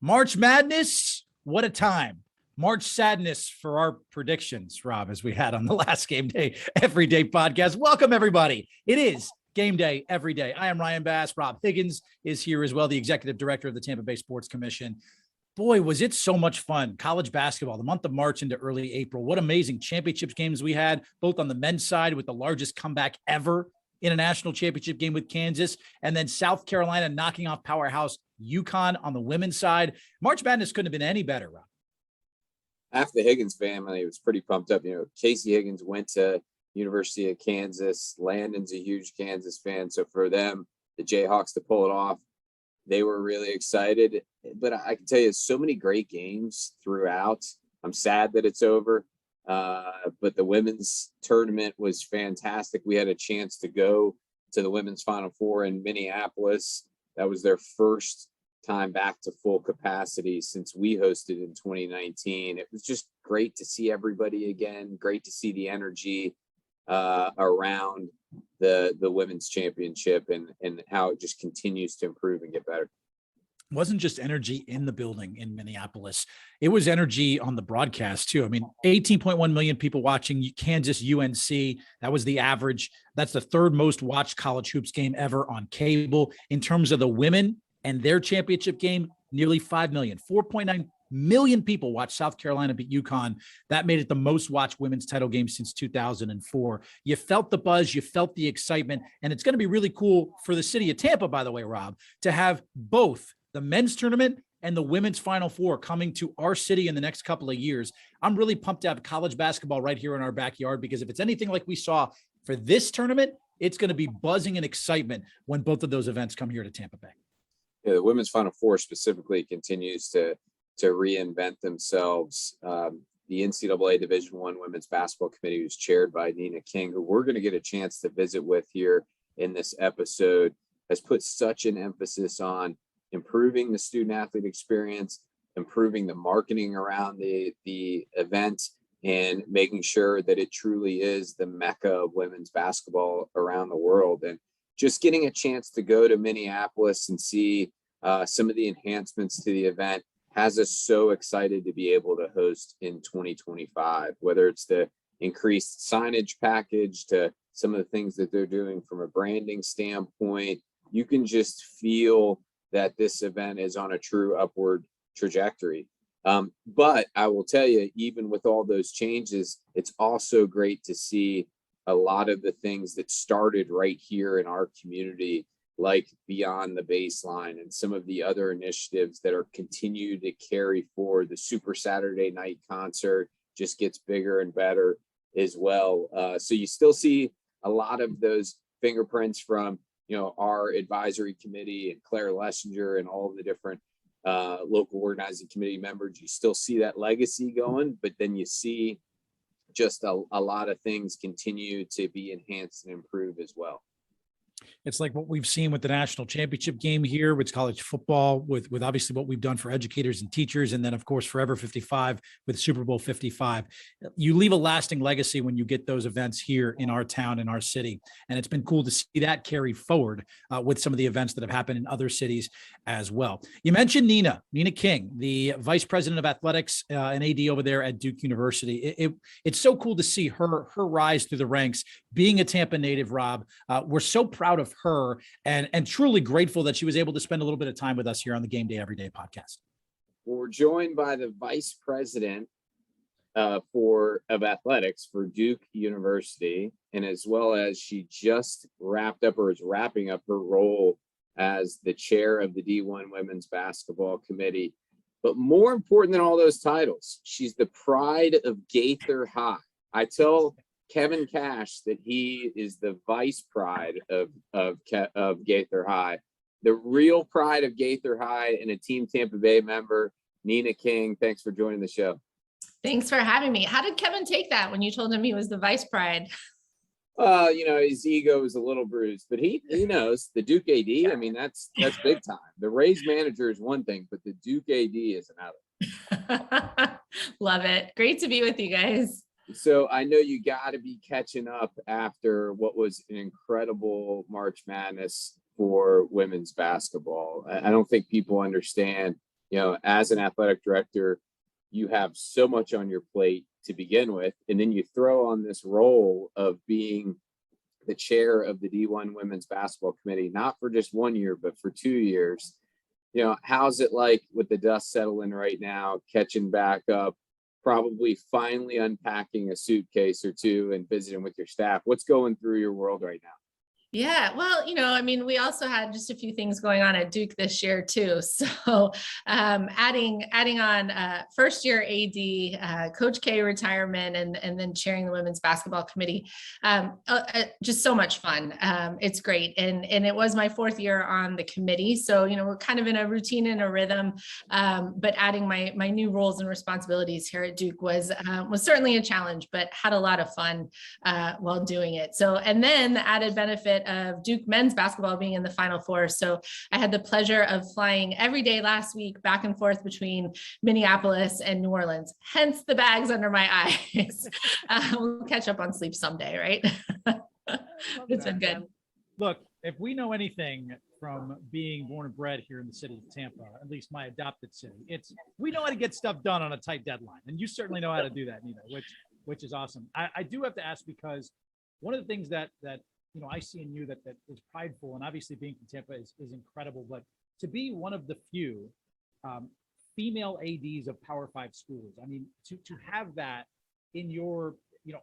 March Madness, what a time. March sadness for our predictions, Rob, as we had on the last Game Day Everyday podcast. Welcome, everybody. It is Game Day every day. I am Ryan Bass. Rob Higgins is here as well, the executive director of the Tampa Bay Sports Commission. Boy, was it so much fun. College basketball, the month of March into early April. What amazing championships games we had, both on the men's side with the largest comeback ever in a national championship game with Kansas, and then South Carolina knocking off powerhouse UConn on the women's side. March Madness couldn't have been any better, Rob. Half the Higgins family was pretty pumped up. Casey Higgins went to University of Kansas. Landon's a huge Kansas fan. So for them, the Jayhawks to pull it off, they were really excited. But I can tell you, so many great games throughout. I'm sad that it's over. But the women's tournament was fantastic. We had a chance to go to the women's Final Four in Minneapolis. That was their first time back to full capacity since we hosted in 2019. It was just great to see everybody again. Great to see the energy around the women's championship and how it just continues to improve and get better. It wasn't just energy in the building in Minneapolis. It was energy on the broadcast too. I mean, 18.1 million people watching Kansas UNC. That was the average. That's the third most watched college hoops game ever on cable. In terms of the women and their championship game, nearly 5 million, 4.9 million people watched South Carolina beat UConn. That made it the most watched women's title game since 2004. You felt the buzz, you felt the excitement, and it's going to be really cool for the city of Tampa, by the way, Rob, to have both the men's tournament and the women's Final Four coming to our city in the next couple of years. I'm really pumped to have college basketball right here in our backyard, because if it's anything like we saw for this tournament, it's going to be buzzing and excitement when both of those events come here to Tampa Bay. Yeah, the women's Final Four specifically continues to reinvent themselves. The NCAA Division I Women's Basketball Committee was chaired by Nina King, who we're going to get a chance to visit with here in this episode, has put such an emphasis on improving the student athlete experience, improving the marketing around the event, and making sure that it truly is the mecca of women's basketball around the world. And just getting a chance to go to Minneapolis and see some of the enhancements to the event has us so excited to be able to host in 2025, whether it's the increased signage package to some of the things that they're doing from a branding standpoint. You can just feel that this event is on a true upward trajectory. But I will tell you, even with all those changes, it's also great to see a lot of the things that started right here in our community, like Beyond the Baseline and some of the other initiatives that are continued to carry forward. The Super Saturday Night Concert just gets bigger and better as well. So you still see a lot of those fingerprints from, our advisory committee and Claire Lessinger and all of the different local organizing committee members. You still see that legacy going, but then you see just a lot of things continue to be enhanced and improved as well. It's like what we've seen with the national championship game here with college football, with obviously what we've done for educators and teachers. And then of course, Forever 55 with Super Bowl 55. You leave a lasting legacy when you get those events here in our town, in our city. And it's been cool to see that carry forward with some of the events that have happened in other cities as well. You mentioned Nina King, the vice president of athletics and AD over there at Duke University. It's so cool to see her rise through the ranks, being a Tampa native, Rob. We're so proud of her and truly grateful that she was able to spend a little bit of time with us here on the Game Day Everyday podcast. We're joined by the vice president of athletics for Duke University, and as well as she just wrapped up or is wrapping up her role as the chair of the D1 Women's Basketball Committee. But more important than all those titles, she's the pride of Gaither High. I tell Kevin Cash that he is the vice pride of Gaither High. The real pride of Gaither High and a Team Tampa Bay member, Nina King. Thanks for joining the show. Thanks for having me. How did Kevin take that when you told him he was the vice pride? His ego is a little bruised, but he knows the Duke AD. I mean, that's big time. The Rays manager is one thing, but the Duke AD is another. Love it. Great to be with you guys. So I know you got to be catching up after what was an incredible March Madness for women's basketball. I don't think people understand as an athletic director, you have so much on your plate to begin with, and then you throw on this role of being the chair of the D1 women's basketball committee, not for just 1 year, but for 2 years. How's it like with the dust settling right now, catching back up, probably finally unpacking a suitcase or two and visiting with your staff? What's going through your world right now? Yeah, well, we also had just a few things going on at Duke this year too. So adding on first year AD, Coach K retirement, and then chairing the women's basketball committee, just so much fun. It's great, and it was my 4th year on the committee, so we're kind of in a routine and a rhythm. But adding my new roles and responsibilities here at Duke was certainly a challenge, but had a lot of fun while doing it. So, and then the added benefit of Duke men's basketball being in the Final Four. So I had the pleasure of flying every day last week back and forth between Minneapolis and New Orleans, hence the bags under my eyes. We'll catch up on sleep someday, right? It's been good. Look, if we know anything from being born and bred here in the city of Tampa, at least my adopted city, we know how to get stuff done on a tight deadline. And you certainly know how to do that, Nina, which is awesome. I do have to ask, because one of the things that I see in you that is prideful, and obviously being from Tampa is incredible, but to be one of the few female ADs of Power 5 schools, I mean, to have that in your,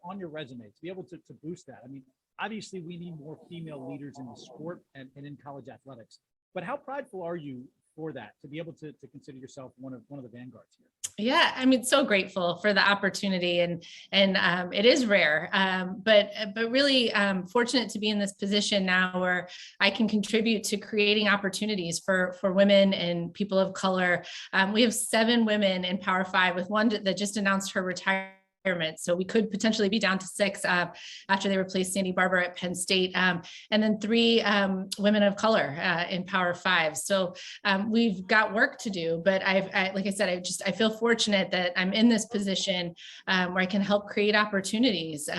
on your resume, to be able to boost that. I mean, obviously we need more female leaders in the sport and in college athletics, but how prideful are you for that, to be able to consider yourself one of the vanguards here? Yeah, I mean, so grateful for the opportunity, and it is rare, but really fortunate to be in this position now where I can contribute to creating opportunities for women and people of color. We have 7 women in Power 5, with one that just announced her retirement. So we could potentially be down to 6 after they replaced Sandy Barber at Penn State, and then 3 women of color in Power 5. So we've got work to do, but like I said, I feel fortunate that I'm in this position where I can help create opportunities,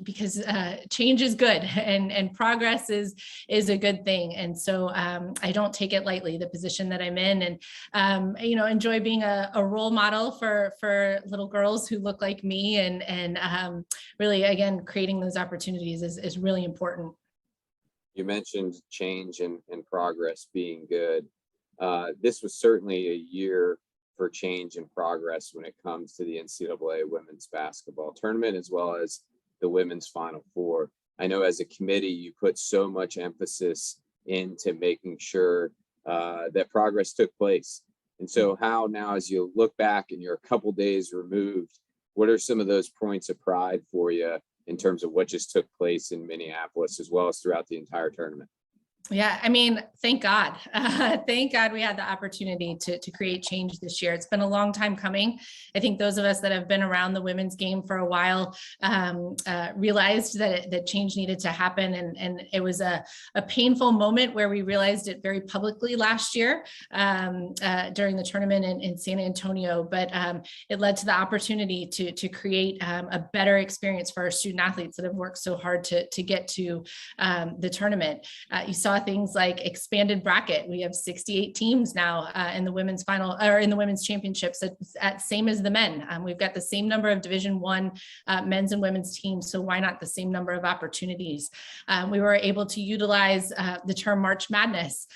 because change is good, and progress is a good thing. And so I don't take it lightly, the position that I'm in, and enjoy being a role model for little girls who look like me. And really, again, creating those opportunities is really important. You mentioned change and progress being good. This was certainly a year for change and progress when it comes to the NCAA women's basketball tournament, as well as the women's Final Four. I know as a committee, you put so much emphasis into making sure that progress took place. And so how now, as you look back and you're a couple days removed, what are some of those points of pride for you in terms of what just took place in Minneapolis, as well as throughout the entire tournament? Yeah, I mean, thank God. Thank God we had the opportunity to create change this year. It's been a long time coming. I think those of us that have been around the women's game for a while realized that change needed to happen. And it was a painful moment where we realized it very publicly last year during the tournament in San Antonio. But it led to the opportunity to create a better experience for our student athletes that have worked so hard to get to the tournament. You saw things like expanded bracket. We have 68 teams now in the women's final, or in the women's championships, at same as the men. We've got the same number of Division I men's and women's teams, so why not the same number of opportunities? We were able to utilize the term March Madness.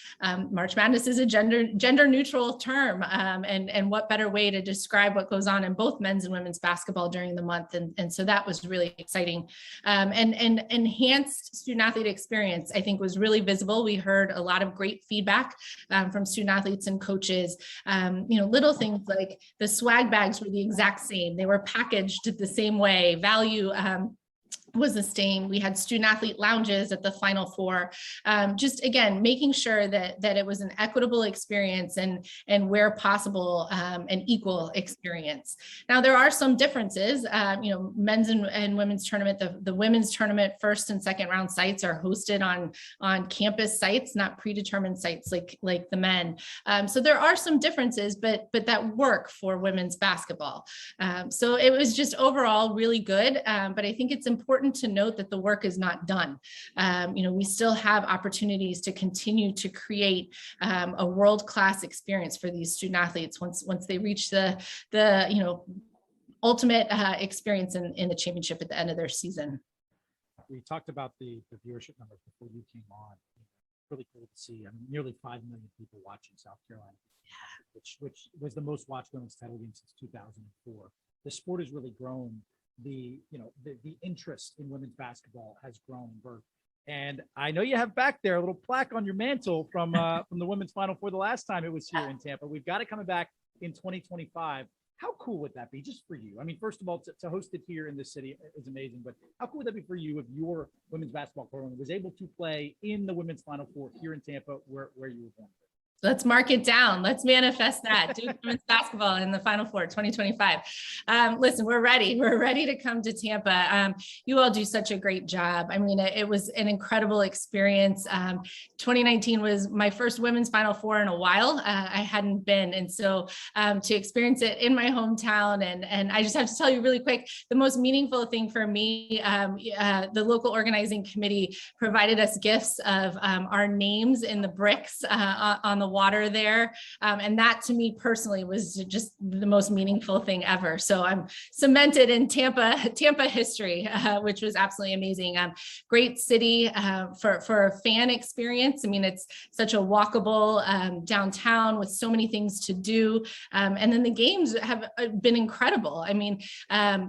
March Madness is a gender neutral term, and what better way to describe what goes on in both men's and women's basketball during the month, and so that was really exciting. And enhanced student athlete experience, I think, was really visible. We heard a lot of great feedback from student athletes and coaches. Little things like the swag bags were the exact same. They were packaged the same way. Value was the same. We had student athlete lounges at the Final Four. Just again, making sure that it was an equitable experience and where possible, an equal experience. Now there are some differences. Men's and women's tournament. The women's tournament first and second round sites are hosted on campus sites, not predetermined sites like the men. So there are some differences, but that work for women's basketball. So it was just overall really good. But I think it's important important to note that the work is not done. We still have opportunities to continue to create a world-class experience for these student athletes once they reach the ultimate experience in the championship at the end of their season. We talked about the viewership numbers before you came on. Really cool to see. I mean, nearly 5 million people watching South Carolina, which was the most watched women's title game since 2004. The sport has really grown. The interest in women's basketball has grown. And I know you have back there a little plaque on your mantle from the women's Final Four the last time it was here in Tampa. We've got it coming back in 2025. How cool would that be just for you? I mean, first of all, to host it here in the city is amazing, but how cool would that be for you if your women's basketball program was able to play in the women's Final Four here in Tampa where you were born? Let's mark it down. Let's manifest that. Duke women's basketball in the Final Four 2025. Listen, we're ready. We're ready to come to Tampa. You all do such a great job. I mean, it was an incredible experience. 2019 was my first women's Final Four in a while. I hadn't been. And so to experience it in my hometown, and I just have to tell you really quick, the most meaningful thing for me, the local organizing committee provided us gifts of our names in the bricks on the water there. And that to me personally was just the most meaningful thing ever. So I'm cemented in Tampa history, which was absolutely amazing. Great city for a fan experience. I mean, it's such a walkable downtown with so many things to do. And then the games have been incredible. I mean,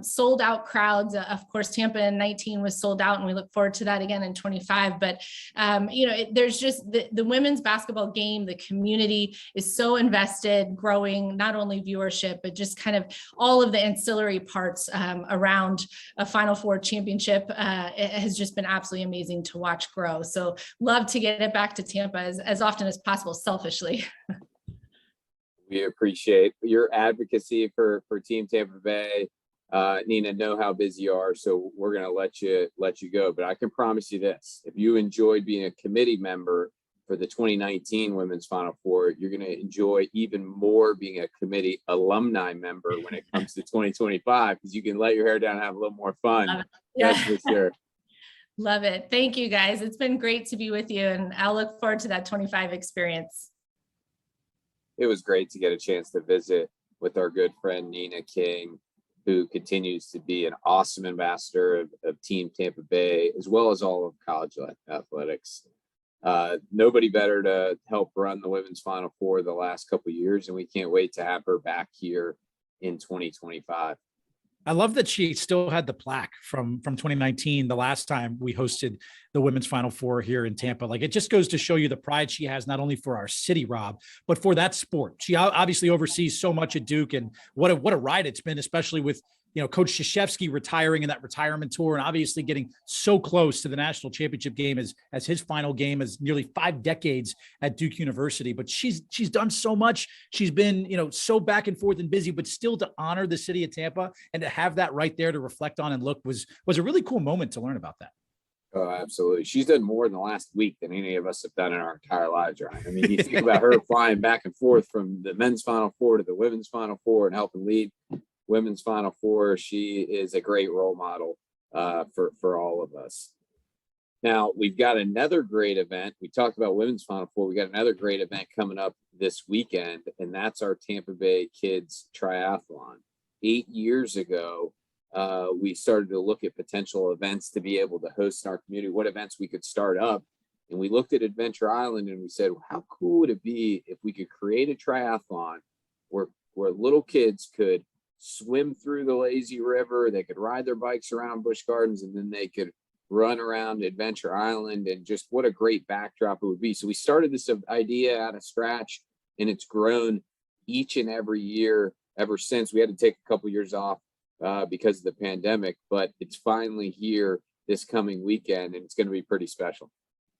sold out crowds. Of course, Tampa in 19 was sold out, and we look forward to that again in 25. But, there's just the women's basketball game, the community is so invested, growing not only viewership, but just kind of all of the ancillary parts around a Final Four championship. It has just been absolutely amazing to watch grow. So love to get it back to Tampa as often as possible, selfishly. We appreciate your advocacy for Team Tampa Bay. Nina, know how busy you are, so we're going to let you go. But I can promise you this: if you enjoyed being a committee member for the 2019 Women's Final Four, you're going to enjoy even more being a committee alumni member when it comes to 2025, because you can let your hair down and have a little more fun. Yeah. That's for sure. Love it. Thank you, guys. It's been great to be with you, and I'll look forward to that 25 experience. It was great to get a chance to visit with our good friend Nina King, who continues to be an awesome ambassador of Team Tampa Bay, as well as all of college athletics. Nobody better to help run the women's Final Four the last couple of years, and we can't wait to have her back here in 2025. I love that she still had the plaque from 2019, the last time we hosted the women's Final Four here in Tampa. Like, it just goes to show you the pride she has, not only for our city, Rob, but for that sport. She obviously oversees so much at Duke, and what a ride it's been, especially with Coach Krzyzewski retiring in that retirement tour, and obviously getting so close to the national championship game as his final game as nearly 5 decades at Duke University. But she's done so much. She's been, so back and forth and busy, but still to honor the city of Tampa and to have that right there to reflect on and look was a really cool moment to learn about that. Oh, absolutely. She's done more in the last week than any of us have done in our entire lives, right? I mean, you think about her flying back and forth from the men's Final Four to the women's Final Four and helping lead women's Final Four. She is a great role model for all of us. Now, we've got another great event. We talked about women's Final Four. We got another great event coming up this weekend, and that's our Tampa Bay Kids Triathlon. 8 years ago, we started to look at potential events to be able to host in our community, what events we could start up. And we looked at Adventure Island and we said, well, how cool would it be if we could create a triathlon where little kids could swim through the lazy river, they could ride their bikes around Busch Gardens, and then they could run around Adventure Island, and just what a great backdrop it would be. So we started this idea out of scratch, and it's grown each and every year ever since. We had to take a couple years off because of the pandemic, but it's finally here this coming weekend, and it's going to be pretty special.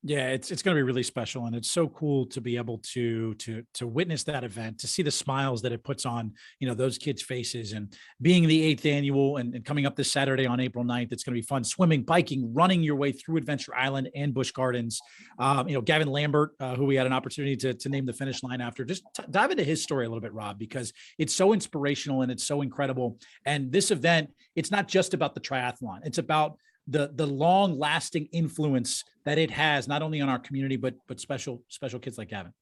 Yeah, it's going to be really special, and it's so cool to be able to witness that event, to see the smiles that it puts on, those kids' faces, and being the 8th annual and coming up this Saturday on April 9th. It's going to be fun, swimming, biking, running your way through Adventure Island and Busch Gardens. Gavin Lambert, who we had an opportunity to name the finish line after, just dive into his story a little bit, Rob, because it's so inspirational and it's so incredible. And this event, it's not just about the triathlon. It's about the long lasting influence that it has, not only on our community, but special kids like Gavin?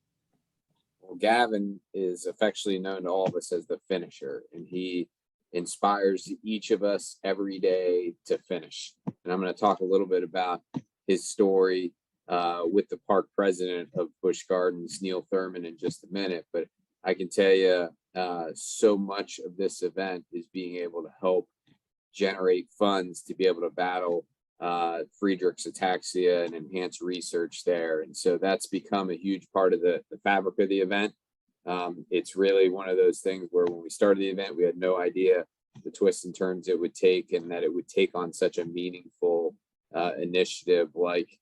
Well, Gavin is affectionately known to all of us as the finisher, and he inspires each of us every day to finish. And I'm going to talk a little bit about his story with the park president of Busch Gardens, Neal Thurman, in just a minute. But I can tell you, so much of this event is being able to help generate funds to be able to battle Friedreich's ataxia and enhance research there. And so that's become a huge part of the fabric of the event. It's really one of those things where when we started the event, we had no idea the twists and turns it would take, and that it would take on such a meaningful initiative like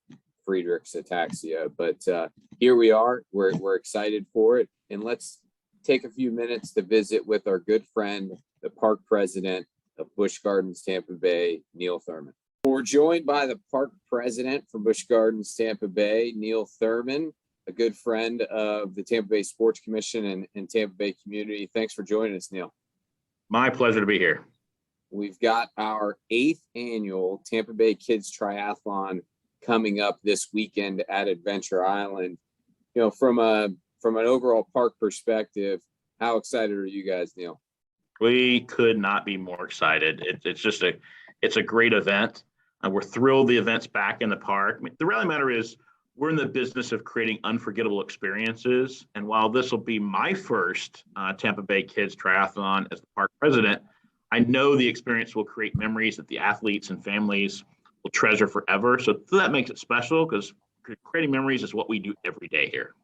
Friedreich's ataxia. But here we are, we're excited for it. And let's take a few minutes to visit with our good friend, the park president of Busch Gardens, Tampa Bay, Neal Thurman. We're joined by the park president from Busch Gardens, Tampa Bay, Neal Thurman, a good friend of the Tampa Bay Sports Commission and Tampa Bay community. Thanks for joining us, Neal. My pleasure to be here. We've got our 8th annual Tampa Bay Kids Triathlon coming up this weekend at Adventure Island. You know, from an overall park perspective, how excited are you guys, Neal? We could not be more excited. It's a great event. We're thrilled the event's back in the park. I mean, the reality matter is we're in the business of creating unforgettable experiences. And while this will be my first Tampa Bay Kids Triathlon as the park president, I know the experience will create memories that the athletes and families will treasure forever. So that makes it special, because creating memories is what we do every day here.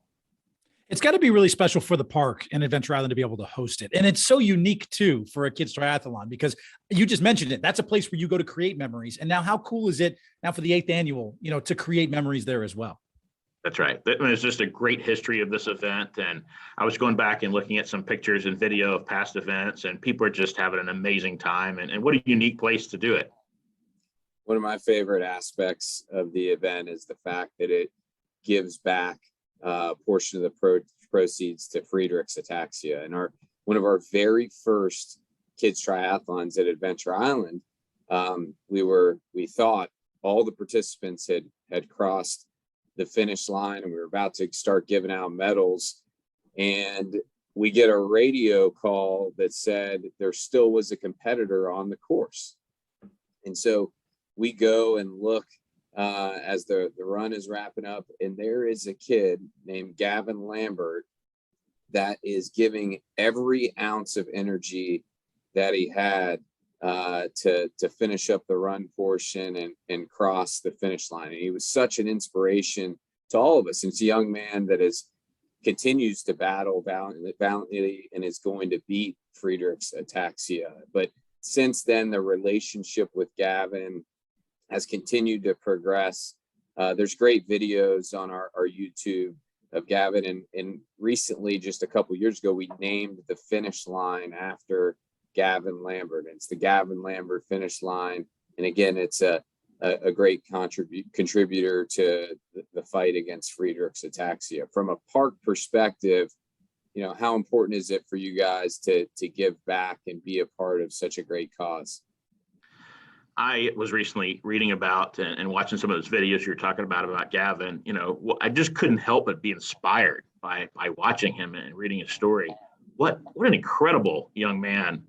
It's got to be really special for the park and Adventure Island to be able to host it. And it's so unique too for a kids triathlon, because you just mentioned it. That's a place where you go to create memories. And now how cool is it now for the 8th annual, to create memories there as well? That's right. There's just a great history of this event. And I was going back and looking at some pictures and video of past events, and people are just having an amazing time. And what a unique place to do it. One of my favorite aspects of the event is the fact that it gives back a portion of the proceeds to Friedreich's ataxia. And one of our very first kids triathlons at Adventure Island, we thought all the participants had crossed the finish line, and we were about to start giving out medals, and we get a radio call that said there still was a competitor on the course. And so we go and look as the run is wrapping up, and there is a kid named Gavin Lambert that is giving every ounce of energy that he had to finish up the run portion and cross the finish line. And he was such an inspiration to all of us. And it's a young man that continues to battle valiantly and is going to beat Friedreich's ataxia. But since then, the relationship with Gavin has continued to progress. There's great videos on our YouTube of Gavin. And recently, just a couple years ago, we named the finish line after Gavin Lambert. It's the Gavin Lambert finish line. And again, it's a great contributor to the fight against Friedreich's ataxia. From a park perspective, how important is it for you guys to give back and be a part of such a great cause? I was recently reading about and watching some of those videos you're talking about Gavin. I just couldn't help but be inspired by watching him and reading his story. What an incredible young man.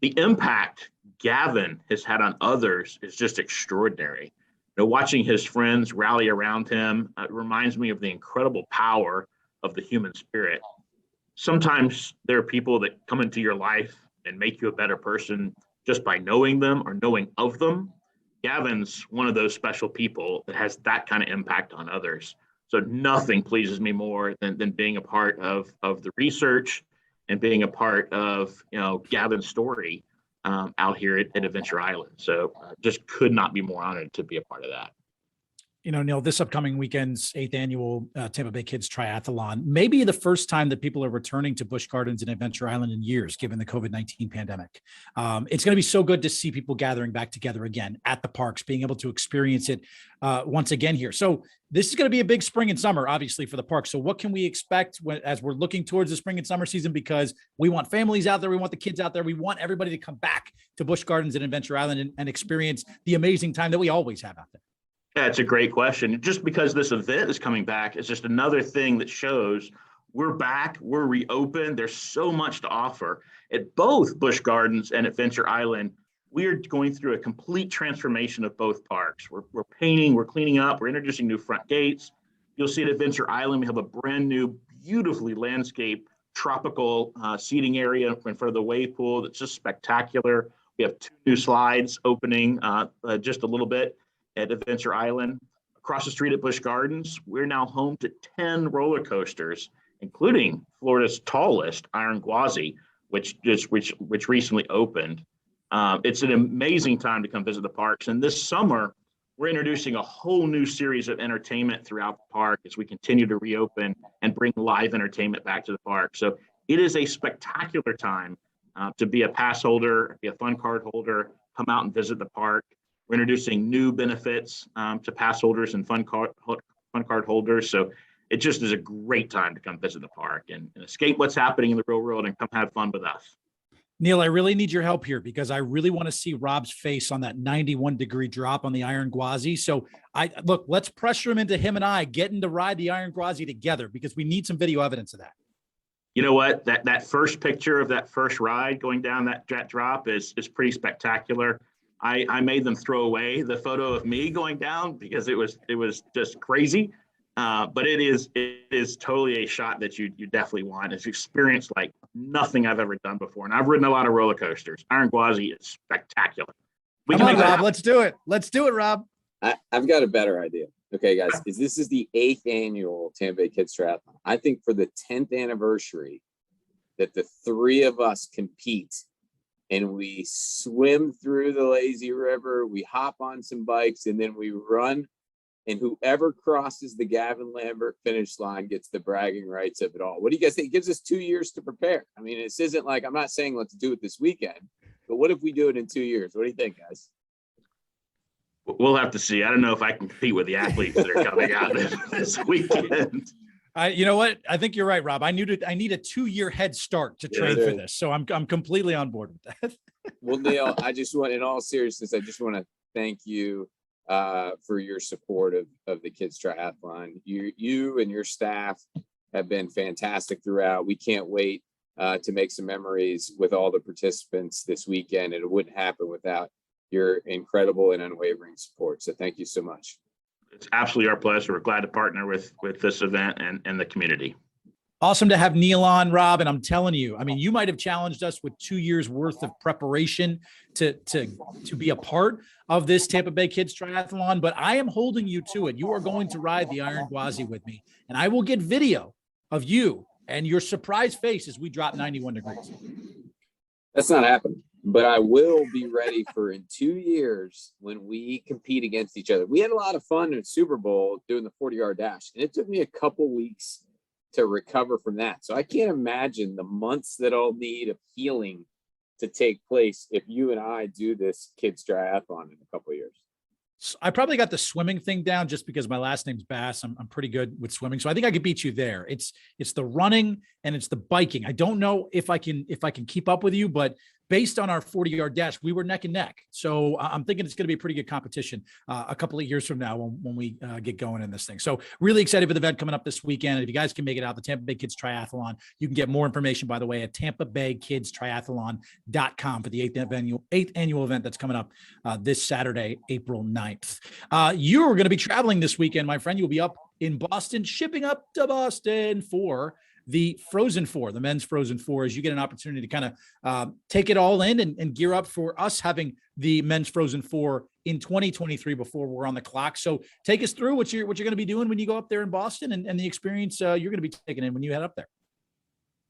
The impact Gavin has had on others is just extraordinary. Watching his friends rally around him reminds me of the incredible power of the human spirit. Sometimes there are people that come into your life and make you a better person just by knowing them or knowing of them. Gavin's one of those special people that has that kind of impact on others. So nothing pleases me more than being a part of the research and being a part of Gavin's story out here at Adventure Island. So just could not be more honored to be a part of that. You know, Neal, this upcoming weekend's 8th annual Tampa Bay Kids Triathlon may be the first time that people are returning to Busch Gardens and Adventure Island in years, given the COVID-19 pandemic. It's going to be so good to see people gathering back together again at the parks, being able to experience it once again here. So this is going to be a big spring and summer, obviously, for the park. So what can we expect as we're looking towards the spring and summer season? Because we want families out there. We want the kids out there. We want everybody to come back to Busch Gardens and Adventure Island and experience the amazing time that we always have out there. Yeah, it's a great question. Just because this event is coming back is just another thing that shows we're back, we're reopened. There's so much to offer at both Busch Gardens and Adventure Island. We're going through a complete transformation of both parks. We're painting, we're cleaning up, we're introducing new front gates. You'll see at Adventure Island, we have a brand new, beautifully landscaped tropical seating area in front of the wave pool that's just spectacular. We have 2 new slides opening just a little bit at Adventure Island. Across the street at Busch Gardens, we're now home to 10 roller coasters, including Florida's tallest, Iron Gwazi, which recently opened. It's an amazing time to come visit the parks. And this summer, we're introducing a whole new series of entertainment throughout the park as we continue to reopen and bring live entertainment back to the park. So it is a spectacular time to be a pass holder, be a fun card holder, come out and visit the park. We're introducing new benefits to pass holders and fun card holders. So it just is a great time to come visit the park and escape what's happening in the real world and come have fun with us. Neal, I really need your help here because I really want to see Rob's face on that 91-degree drop on the Iron Gwazi. So let's pressure him into him and I getting to ride the Iron Gwazi together because we need some video evidence of that. You know what? That first picture of that first ride going down that drop is pretty spectacular. I made them throw away the photo of me going down because it was just crazy. But it is totally a shot that you definitely want. It's experienced like nothing I've ever done before. And I've ridden a lot of roller coasters. Iron Gwazi is spectacular. Come on, Rob. Let's do it. Let's do it, Rob. I've got a better idea. Okay, guys, this is the 8th annual Tampa Bay Kids Triathlon. I think for the 10th anniversary that the 3 of us compete and we swim through the lazy river, we hop on some bikes, and then we run. And whoever crosses the Gavin Lambert finish line gets the bragging rights of it all. What do you guys think? It gives us 2 years to prepare. I mean, this isn't like, I'm not saying let's do it this weekend, but what if we do it in 2 years? What do you think, guys? We'll have to see. I don't know if I can compete with the athletes that are coming out this weekend. You know what? I think you're right, Rob. I need a 2-year head start to train for this. So I'm completely on board with that. Well, Neal, in all seriousness, I just want to thank you for your support of the Kids Triathlon. You and your staff have been fantastic throughout. We can't wait to make some memories with all the participants this weekend, and it wouldn't happen without your incredible and unwavering support. So thank you so much. It's absolutely our pleasure. We're glad to partner with this event and the community. Awesome to have Neal on, Rob. And I'm telling you, I mean, you might have challenged us with 2 years worth of preparation to be a part of this Tampa Bay Kids Triathlon, but I am holding you to it. You are going to ride the Iron Gwazi with me, and I will get video of you and your surprise face as we drop 91 degrees. That's not happening, but I will be ready for in 2 years when we compete against each other. We had a lot of fun in Super Bowl doing the 40-yard dash, and it took me a couple weeks to recover from that. So I can't imagine the months that I'll need of healing to take place if you and I do this Kids Triathlon in a couple of years. I probably got the swimming thing down just because my last name's Bass. I'm pretty good with swimming. So I think I could beat you there. It's the running and it's the biking. I don't know if I can keep up with you, but based on our 40-yard dash, we were neck and neck. So I'm thinking it's going to be a pretty good competition a couple of years from now when we get going in this thing. So really excited for the event coming up this weekend. And if you guys can make it out, the Tampa Bay Kids Triathlon, you can get more information, by the way, at tampabaykidstriathlon.com for the 8th annual event that's coming up this Saturday, April 9th. You're going to be traveling this weekend, my friend. You'll be up in Boston, shipping up to Boston for the Frozen Four, the men's Frozen Four, as you get an opportunity to kind of take it all in and gear up for us having the men's Frozen Four in 2023 before we're on the clock. So take us through what you're going to be doing when you go up there in Boston and the experience you're going to be taking in when you head up there.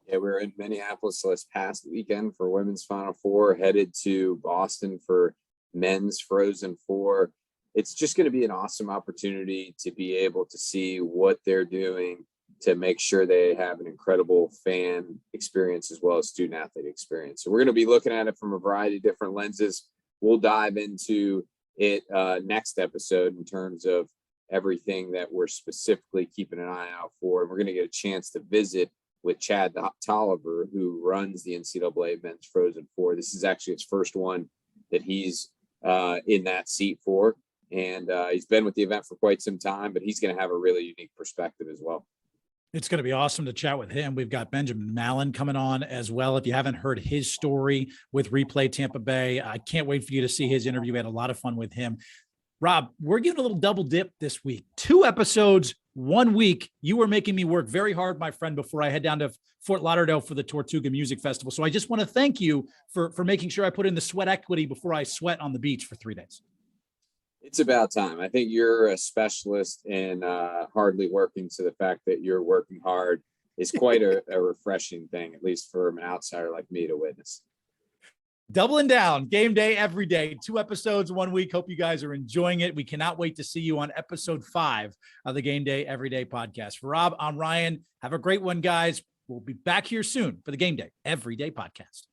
Yeah, we were in Minneapolis this past weekend for women's Final Four, headed to Boston for men's Frozen Four. it's just going to be an awesome opportunity to be able to see what they're doing to make sure they have an incredible fan experience as well as student athlete experience. So we're going to be looking at it from a variety of different lenses. We'll dive into it next episode in terms of everything that we're specifically keeping an eye out for. And we're going to get a chance to visit with Chad Tolliver, who runs the NCAA Men's Frozen Four. This is actually his first one that he's in that seat for. And he's been with the event for quite some time, but he's going to have a really unique perspective as well. It's going to be awesome to chat with him. We've got Benjamin Mallon coming on as well. If you haven't heard his story with Replay Tampa Bay, I can't wait for you to see his interview. We had a lot of fun with him. Rob, we're giving a little double dip this week. 2 episodes, 1 week. You were making me work very hard, my friend, before I head down to Fort Lauderdale for the Tortuga Music Festival. So I just want to thank you for making sure I put in the sweat equity before I sweat on the beach for 3 days. It's about time. I think you're a specialist in hardly working. So the fact that you're working hard is quite a refreshing thing, at least for an outsider like me to witness. Doubling down, game day every day, 2 episodes, 1 week. Hope you guys are enjoying it. We cannot wait to see you on episode 5 of the Game Day Everyday podcast. For Rob, I'm Ryan. Have a great one, guys. We'll be back here soon for the Game Day Everyday podcast.